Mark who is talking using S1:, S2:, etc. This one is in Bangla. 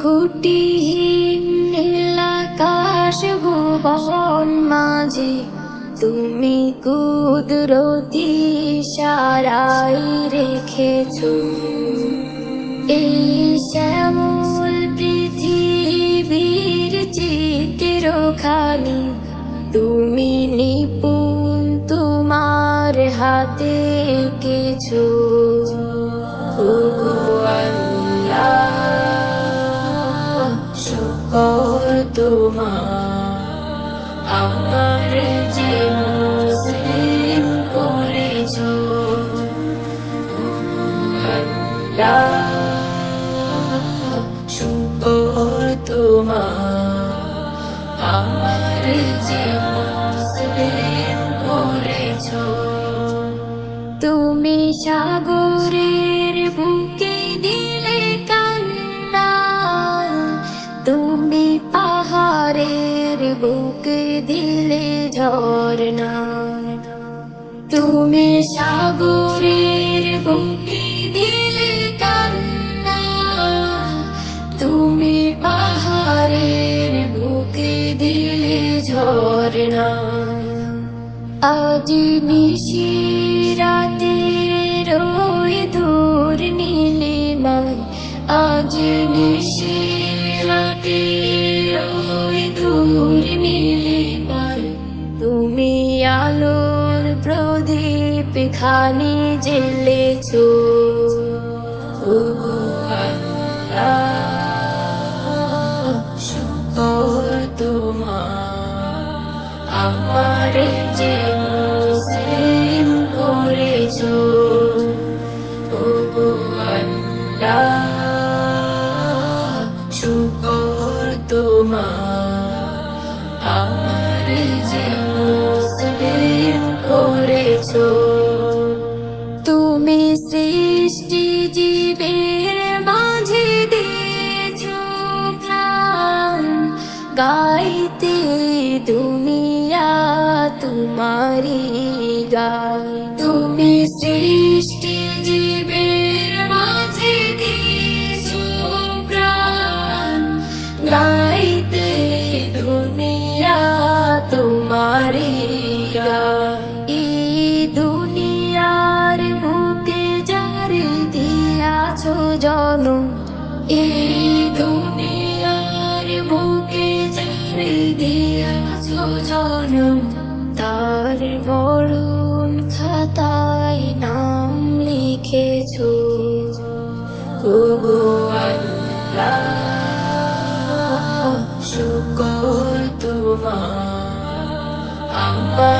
S1: খুঁটিহীন নীলাকাশ ভুবন মাঝে তুমি কুদরতি ইশারায় রেখেছো এই শ্যামল পৃথিবীর চিত্রখানি তুমি নিপুণ তোমার হাতে এঁকেছো ওগো আল্লাহ শুকর তোমার আমার যে মুসলিম করেছো শুকর তোমার আমার যে মুসলিম করেছো তুমি সাগরের বুকে দিলে কান্না তুমি পাহাড়ের বুকে দিলে ঝরনা তুমি সাগরের বুকে দিলে কান্না তুমি পাহাড়ের বুকে দিলে ঝরনা আজ নিশিরাতে ওই দূর নীলিমায় আজ নিশিরাতে ওই দূর নীলিমায় তুমি আলোর প্রদীপ খানি জ্বেলেছো ওগো আল্লাহ শুকর তোমার আমার যে মুসলিম করেছো ওগো আল্লাহ শুকর তোমার আমার যে মুসলিম করেছো তুমি সৃষ্টি জীবের মাঝে দিয়েছো প্রাণ গাইতে দুনিয়া তোমারি গান তুমি সৃষ্টি জীবের মাঝে দিয়েছো প্রাণ গাইতে দুনিয়া তোমারি গান এই দুনিয়ার বুকে যারে দিয়াছো জনম এই দুনিয়ার বুকে যারে দিয়াছো জনম তার মরণ খাতায় নাম লিখেছো ওগো আল্লাহ শুকর তোমার আমার